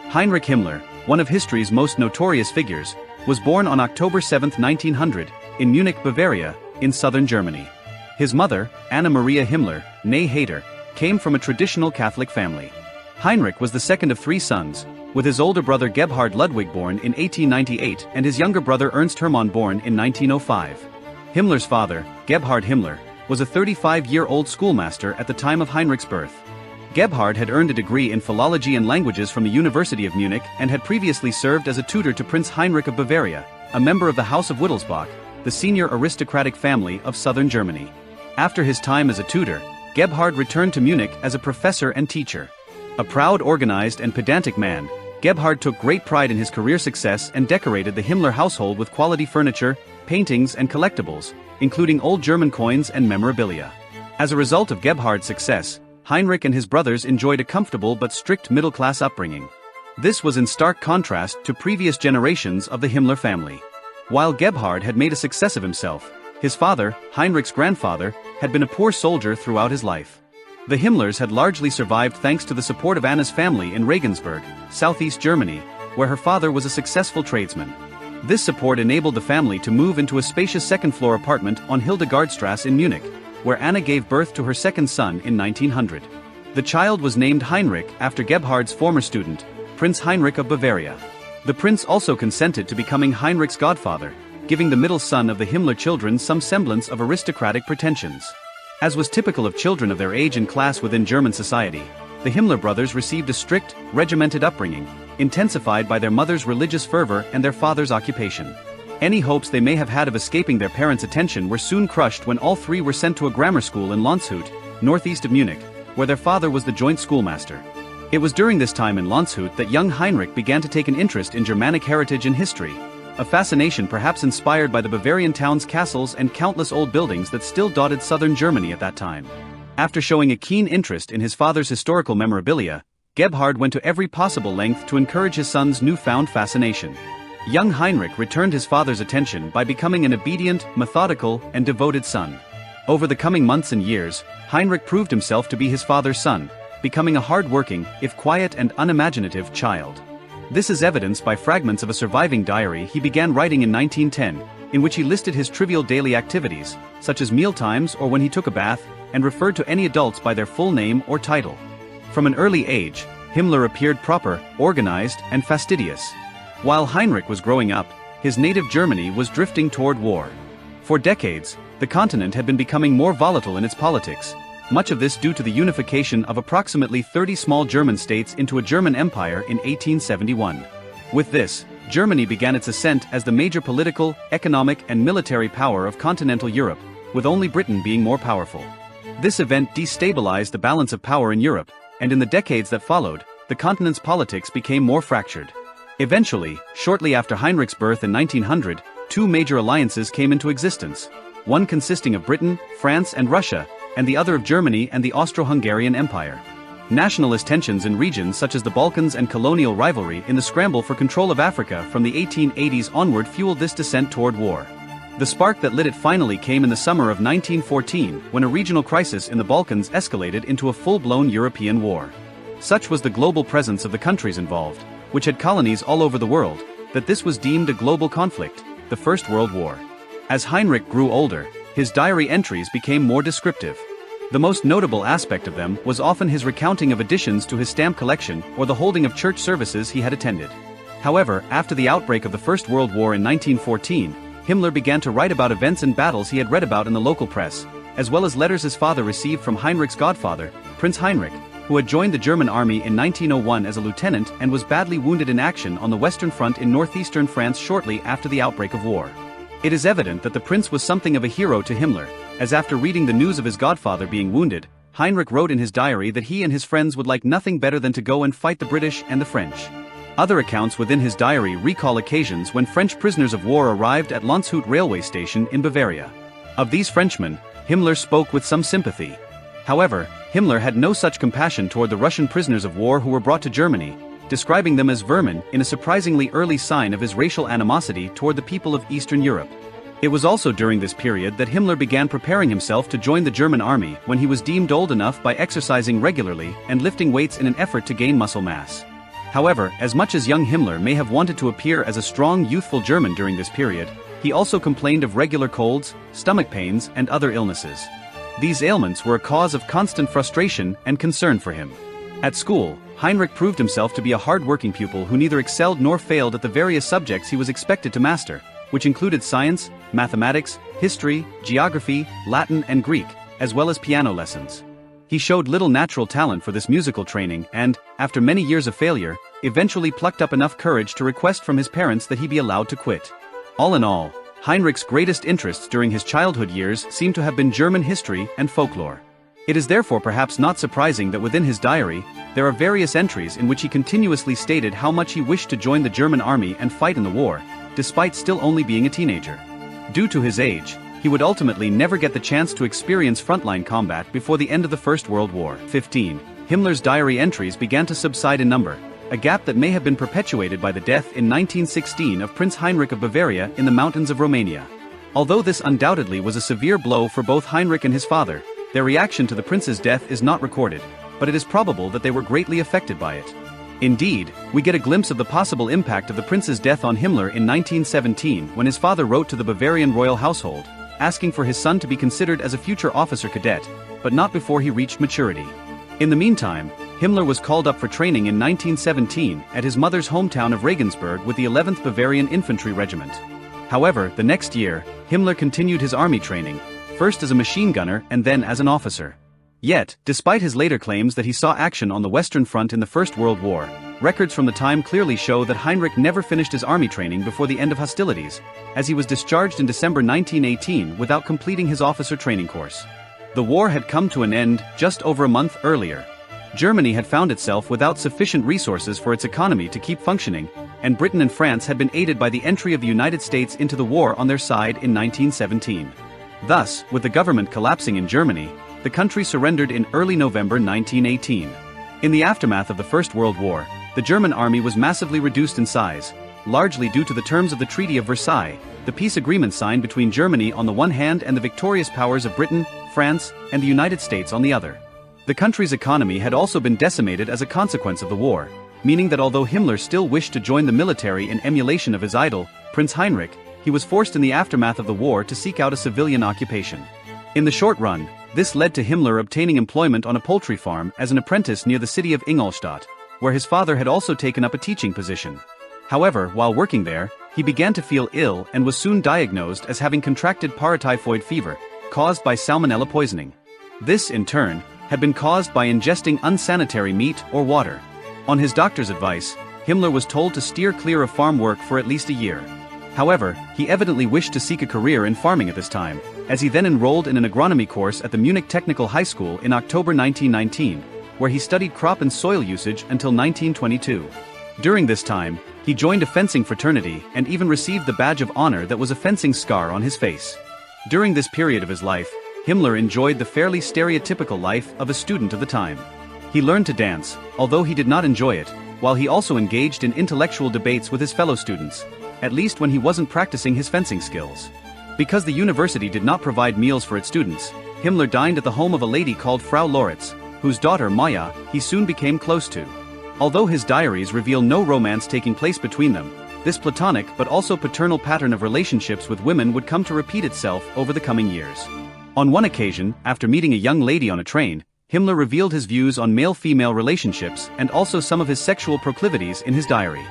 Heinrich Himmler, one of history's most notorious figures, was born on October 7, 1900, in Munich, Bavaria, in southern Germany. His mother, Anna Maria Himmler, née Hader, came from a traditional Catholic family. Heinrich was the second of three sons, with his older brother Gebhard Ludwig born in 1898 and his younger brother Ernst Hermann born in 1905. Himmler's father, Gebhard Himmler, was a 35-year-old schoolmaster at the time of Heinrich's birth. Gebhard had earned a degree in philology and languages from the University of Munich and had previously served as a tutor to Prince Heinrich of Bavaria, a member of the House of Wittelsbach, the senior aristocratic family of southern Germany. After his time as a tutor, Gebhard returned to Munich as a professor and teacher. A proud, organized and pedantic man, Gebhard took great pride in his career success and decorated the Himmler household with quality furniture, paintings and collectibles, including old German coins and memorabilia. As a result of Gebhard's success, Heinrich and his brothers enjoyed a comfortable but strict middle-class upbringing. This was in stark contrast to previous generations of the Himmler family. While Gebhard had made a success of himself, his father, Heinrich's grandfather, had been a poor soldier throughout his life. The Himmlers had largely survived thanks to the support of Anna's family in Regensburg, southeast Germany, where her father was a successful tradesman. This support enabled the family to move into a spacious second-floor apartment on Hildegardstrasse in Munich, where Anna gave birth to her second son in 1900. The child was named Heinrich after Gebhard's former student, Prince Heinrich of Bavaria. The prince also consented to becoming Heinrich's godfather, giving the middle son of the Himmler children some semblance of aristocratic pretensions. As was typical of children of their age and class within German society, the Himmler brothers received a strict, regimented upbringing, intensified by their mother's religious fervor and their father's occupation. Any hopes they may have had of escaping their parents' attention were soon crushed when all three were sent to a grammar school in Landshut, northeast of Munich, where their father was the joint schoolmaster. It was during this time in Landshut that young Heinrich began to take an interest in Germanic heritage and history, a fascination perhaps inspired by the Bavarian town's castles and countless old buildings that still dotted southern Germany at that time. After showing a keen interest in his father's historical memorabilia, Gebhard went to every possible length to encourage his son's newfound fascination. Young Heinrich returned his father's attention by becoming an obedient, methodical, and devoted son. Over the coming months and years, Heinrich proved himself to be his father's son, becoming a hard-working, if quiet and unimaginative, child. This is evidenced by fragments of a surviving diary he began writing in 1910, in which he listed his trivial daily activities, such as mealtimes or when he took a bath, and referred to any adults by their full name or title. From an early age, Himmler appeared proper, organized, and fastidious. While Heinrich was growing up, his native Germany was drifting toward war. For decades, the continent had been becoming more volatile in its politics, much of this due to the unification of approximately 30 small German states into a German empire in 1871. With this, Germany began its ascent as the major political, economic, and military power of continental Europe, with only Britain being more powerful. This event destabilized the balance of power in Europe, and in the decades that followed, the continent's politics became more fractured. Eventually, shortly after Heinrich's birth in 1900, two major alliances came into existence, one consisting of Britain, France and Russia, and the other of Germany and the Austro-Hungarian Empire. Nationalist tensions in regions such as the Balkans and colonial rivalry in the scramble for control of Africa from the 1880s onward fueled this descent toward war. The spark that lit it finally came in the summer of 1914, when a regional crisis in the Balkans escalated into a full-blown European war. Such was the global presence of the countries involved, which had colonies all over the world, that this was deemed a global conflict, the First World War. As Heinrich grew older, his diary entries became more descriptive. The most notable aspect of them was often his recounting of additions to his stamp collection or the holding of church services he had attended. However, after the outbreak of the First World War in 1914, Himmler began to write about events and battles he had read about in the local press, as well as letters his father received from Heinrich's godfather, Prince Heinrich, who had joined the German army in 1901 as a lieutenant and was badly wounded in action on the Western Front in northeastern France shortly after the outbreak of war. It is evident that the prince was something of a hero to Himmler, as after reading the news of his godfather being wounded, Heinrich wrote in his diary that he and his friends would like nothing better than to go and fight the British and the French. Other accounts within his diary recall occasions when French prisoners of war arrived at Landshut railway station in Bavaria. Of these Frenchmen, Himmler spoke with some sympathy. However, Himmler had no such compassion toward the Russian prisoners of war who were brought to Germany, describing them as vermin in a surprisingly early sign of his racial animosity toward the people of Eastern Europe. It was also during this period that Himmler began preparing himself to join the German army when he was deemed old enough by exercising regularly and lifting weights in an effort to gain muscle mass. However, as much as young Himmler may have wanted to appear as a strong youthful German during this period, he also complained of regular colds, stomach pains, and other illnesses. These ailments were a cause of constant frustration and concern for him. At school, Heinrich proved himself to be a hard-working pupil who neither excelled nor failed at the various subjects he was expected to master, which included science, mathematics, history, geography, Latin and Greek, as well as piano lessons. He showed little natural talent for this musical training and, after many years of failure, eventually plucked up enough courage to request from his parents that he be allowed to quit. All in all, Heinrich's greatest interests during his childhood years seem to have been German history and folklore. It is therefore perhaps not surprising that within his diary, there are various entries in which he continuously stated how much he wished to join the German army and fight in the war, despite still only being a teenager. Due to his age, he would ultimately never get the chance to experience frontline combat before the end of the First World War. 15. Himmler's diary entries began to subside in number, a gap that may have been perpetuated by the death in 1916 of Prince Heinrich of Bavaria in the mountains of Romania. Although this undoubtedly was a severe blow for both Heinrich and his father, their reaction to the prince's death is not recorded, but it is probable that they were greatly affected by it. Indeed, we get a glimpse of the possible impact of the prince's death on Himmler in 1917 when his father wrote to the Bavarian royal household, asking for his son to be considered as a future officer cadet, but not before he reached maturity. In the meantime, Himmler was called up for training in 1917 at his mother's hometown of Regensburg with the 11th Bavarian Infantry Regiment. However, the next year, Himmler continued his army training, first as a machine gunner and then as an officer. Yet, despite his later claims that he saw action on the Western Front in the First World War, records from the time clearly show that Heinrich never finished his army training before the end of hostilities, as he was discharged in December 1918 without completing his officer training course. The war had come to an end just over a month earlier. Germany had found itself without sufficient resources for its economy to keep functioning, and Britain and France had been aided by the entry of the United States into the war on their side in 1917. Thus, with the government collapsing in Germany, the country surrendered in early November 1918. In the aftermath of the First World War, the German army was massively reduced in size, largely due to the terms of the Treaty of Versailles, the peace agreement signed between Germany on the one hand and the victorious powers of Britain, France, and the United States on the other. The country's economy had also been decimated as a consequence of the war, meaning that although Himmler still wished to join the military in emulation of his idol, Prince Heinrich, he was forced in the aftermath of the war to seek out a civilian occupation. In the short run, this led to Himmler obtaining employment on a poultry farm as an apprentice near the city of Ingolstadt, where his father had also taken up a teaching position. However, while working there, he began to feel ill and was soon diagnosed as having contracted paratyphoid fever, caused by salmonella poisoning. This, in turn, had been caused by ingesting unsanitary meat or water. On his doctor's advice, Himmler was told to steer clear of farm work for at least a year. However, he evidently wished to seek a career in farming at this time, as he then enrolled in an agronomy course at the Munich Technical High School in October 1919, where he studied crop and soil usage until 1922. During this time, he joined a fencing fraternity and even received the badge of honor that was a fencing scar on his face. During this period of his life, Himmler enjoyed the fairly stereotypical life of a student of the time. He learned to dance, although he did not enjoy it, while he also engaged in intellectual debates with his fellow students, at least when he wasn't practicing his fencing skills. Because the university did not provide meals for its students, Himmler dined at the home of a lady called Frau Loritz, whose daughter Maya he soon became close to. Although his diaries reveal no romance taking place between them, this platonic but also paternal pattern of relationships with women would come to repeat itself over the coming years. On one occasion, after meeting a young lady on a train, Himmler revealed his views on male-female relationships and also some of his sexual proclivities in his diary.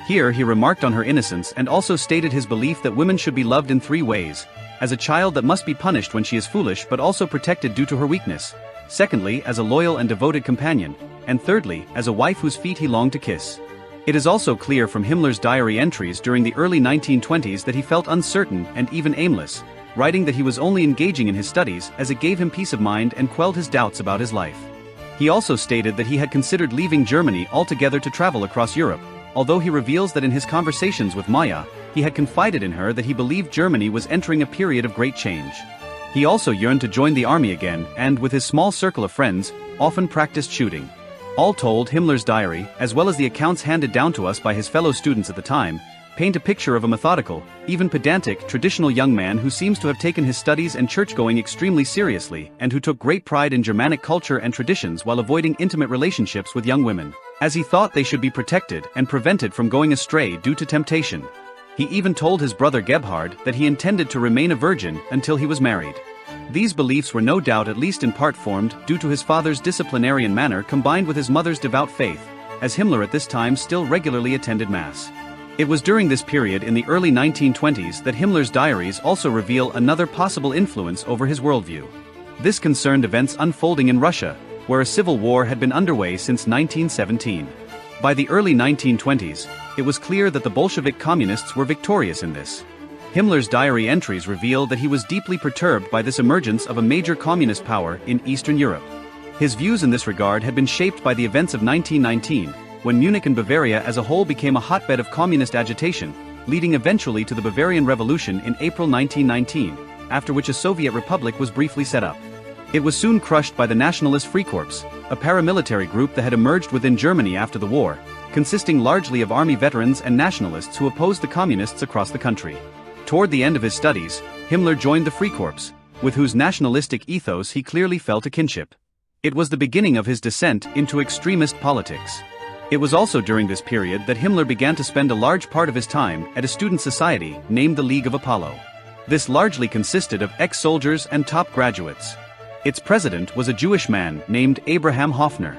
Here he remarked on her innocence and also stated his belief that women should be loved in three ways: as a child that must be punished when she is foolish but also protected due to her weakness; secondly, as a loyal and devoted companion; and thirdly, as a wife whose feet he longed to kiss. It is also clear from Himmler's diary entries during the early 1920s that he felt uncertain and even aimless, writing that he was only engaging in his studies as it gave him peace of mind and quelled his doubts about his life. He also stated that he had considered leaving Germany altogether to travel across Europe, although he reveals that in his conversations with Maya, he had confided in her that he believed Germany was entering a period of great change. He also yearned to join the army again and, with his small circle of friends, often practiced shooting. All told, Himmler's diary, as well as the accounts handed down to us by his fellow students at the time, paint a picture of a methodical, even pedantic, traditional young man who seems to have taken his studies and church-going extremely seriously and who took great pride in Germanic culture and traditions while avoiding intimate relationships with young women. as he thought they should be protected and prevented from going astray due to temptation. He even told his brother Gebhard that he intended to remain a virgin until he was married. These beliefs were no doubt at least in part formed due to his father's disciplinarian manner combined with his mother's devout faith, as Himmler at this time still regularly attended Mass. It was during this period in the early 1920s that Himmler's diaries also reveal another possible influence over his worldview. This concerned events unfolding in Russia, where a civil war had been underway since 1917. By the early 1920s, it was clear that the Bolshevik communists were victorious in this. Himmler's diary entries reveal that he was deeply perturbed by this emergence of a major communist power in Eastern Europe. His views in this regard had been shaped by the events of 1919, when Munich and Bavaria as a whole became a hotbed of communist agitation, leading eventually to the Bavarian Revolution in April 1919, after which a Soviet republic was briefly set up. It was soon crushed by the Nationalist Freikorps, a paramilitary group that had emerged within Germany after the war, consisting largely of army veterans and nationalists who opposed the communists across the country. Toward the end of his studies, Himmler joined the Freikorps, with whose nationalistic ethos he clearly felt a kinship. It was the beginning of his descent into extremist politics. It was also during this period that Himmler began to spend a large part of his time at a student society named the League of Apollo. This largely consisted of ex-soldiers and top graduates. Its president was a Jewish man named Abraham Hofner.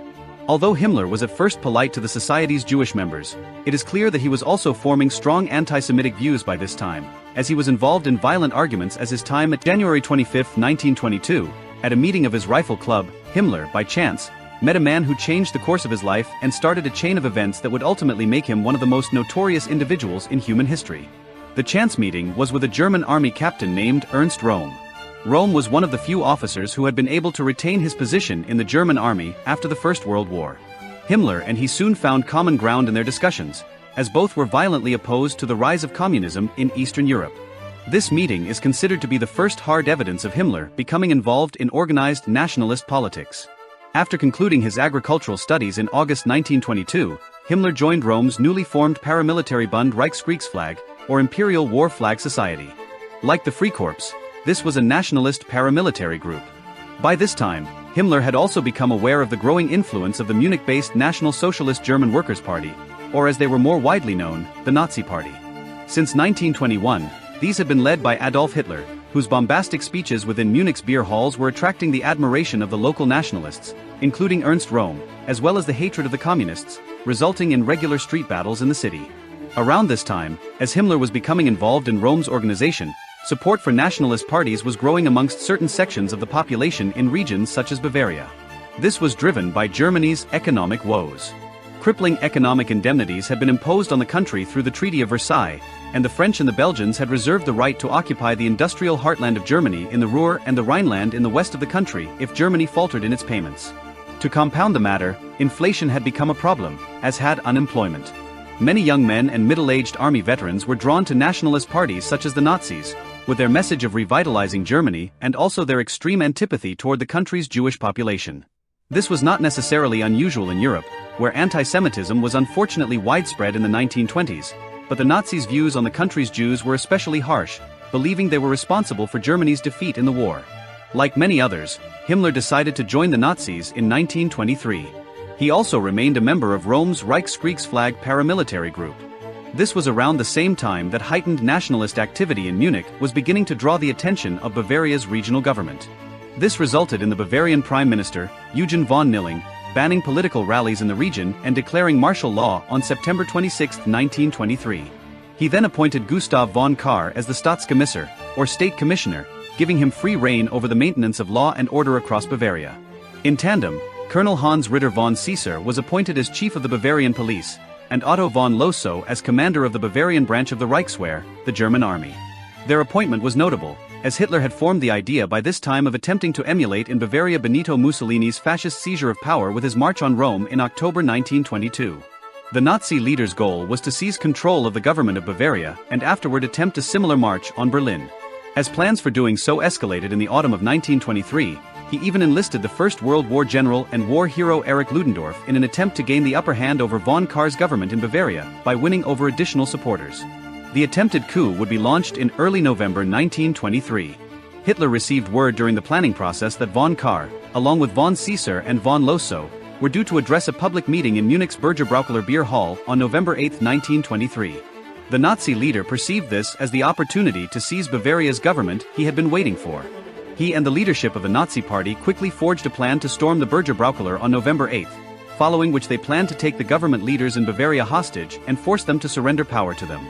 Although Himmler was at first polite to the society's Jewish members, it is clear that he was also forming strong anti-Semitic views by this time, as he was involved in violent arguments as his time at January 25, 1922, at a meeting of his rifle club, Himmler, by chance, met a man who changed the course of his life and started a chain of events that would ultimately make him one of the most notorious individuals in human history. The chance meeting was with a German army captain named Ernst Röhm. Röhm was one of the few officers who had been able to retain his position in the German army after the First World War. Himmler and he soon found common ground in their discussions, as both were violently opposed to the rise of communism in Eastern Europe. This meeting is considered to be the first hard evidence of Himmler becoming involved in organized nationalist politics. After concluding his agricultural studies in August 1922, Himmler joined Röhm's newly formed paramilitary Bund Reichskriegsflag, or Imperial War Flag Society. Like the Freikorps, this was a nationalist paramilitary group. By this time, Himmler had also become aware of the growing influence of the Munich-based National Socialist German Workers' Party, or as they were more widely known, the Nazi Party. Since 1921, these had been led by Adolf Hitler, whose bombastic speeches within Munich's beer halls were attracting the admiration of the local nationalists, including Ernst Röhm, as well as the hatred of the communists, resulting in regular street battles in the city. Around this time, as Himmler was becoming involved in Röhm's organization, support for nationalist parties was growing amongst certain sections of the population in regions such as Bavaria. This was driven by Germany's economic woes. Crippling economic indemnities had been imposed on the country through the Treaty of Versailles, and the French and the Belgians had reserved the right to occupy the industrial heartland of Germany in the Ruhr and the Rhineland in the west of the country if Germany faltered in its payments. To compound the matter, inflation had become a problem, as had unemployment. Many young men and middle-aged army veterans were drawn to nationalist parties such as the Nazis, with their message of revitalizing Germany and also their extreme antipathy toward the country's Jewish population. This was not necessarily unusual in Europe, where anti-Semitism was unfortunately widespread in the 1920s, but the Nazis' views on the country's Jews were especially harsh, believing they were responsible for Germany's defeat in the war. Like many others, Himmler decided to join the Nazis in 1923. He also remained a member of Röhm's Reichskriegsflag paramilitary group. This was around the same time that heightened nationalist activity in Munich was beginning to draw the attention of Bavaria's regional government. This resulted in the Bavarian Prime Minister, Eugen von Nilling, banning political rallies in the region and declaring martial law on September 26, 1923. He then appointed Gustav von Kahr as the Staatskommissar, or State Commissioner, giving him free rein over the maintenance of law and order across Bavaria. In tandem, Colonel Hans Ritter von Caesar was appointed as chief of the Bavarian police, and Otto von Lossow as commander of the Bavarian branch of the Reichswehr, the German army. Their appointment was notable, as Hitler had formed the idea by this time of attempting to emulate in Bavaria Benito Mussolini's fascist seizure of power with his march on Rome in October 1922. The Nazi leader's goal was to seize control of the government of Bavaria and afterward attempt a similar march on Berlin. As plans for doing so escalated in the autumn of 1923, he even enlisted the First World War general and war hero Erich Ludendorff in an attempt to gain the upper hand over von Kahr's government in Bavaria by winning over additional supporters. The attempted coup would be launched in early November 1923. Hitler received word during the planning process that von Kahr, along with von Caesar and von Lossow, were due to address a public meeting in Munich's Bürgerbräukeller beer hall on November 8, 1923. The Nazi leader perceived this as the opportunity to seize Bavaria's government he had been waiting for. He and the leadership of the Nazi Party quickly forged a plan to storm the Bürgerbräukeller on November 8, following which they planned to take the government leaders in Bavaria hostage and force them to surrender power to them.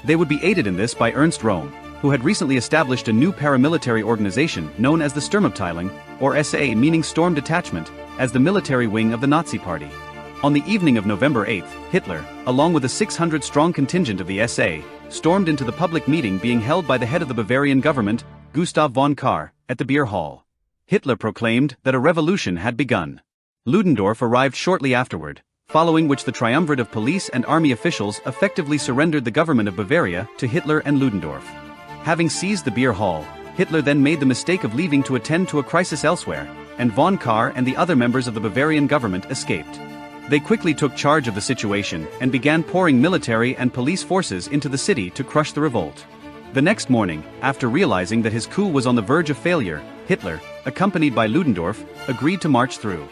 They would be aided in this by Ernst Röhm, who had recently established a new paramilitary organization known as the Sturmabteilung, or SA meaning Storm Detachment, as the military wing of the Nazi Party. On the evening of November 8, Hitler, along with a 600-strong contingent of the SA, stormed into the public meeting being held by the head of the Bavarian government, Gustav von Kahr, at the beer hall. Hitler proclaimed that a revolution had begun. Ludendorff arrived shortly afterward, following which the triumvirate of police and army officials effectively surrendered the government of Bavaria to Hitler and Ludendorff. Having seized the beer hall, Hitler then made the mistake of leaving to attend to a crisis elsewhere, and von Kahr and the other members of the Bavarian government escaped. They quickly took charge of the situation and began pouring military and police forces into the city to crush the revolt. The next morning, after realizing that his coup was on the verge of failure, Hitler, accompanied by Ludendorff, agreed to march through.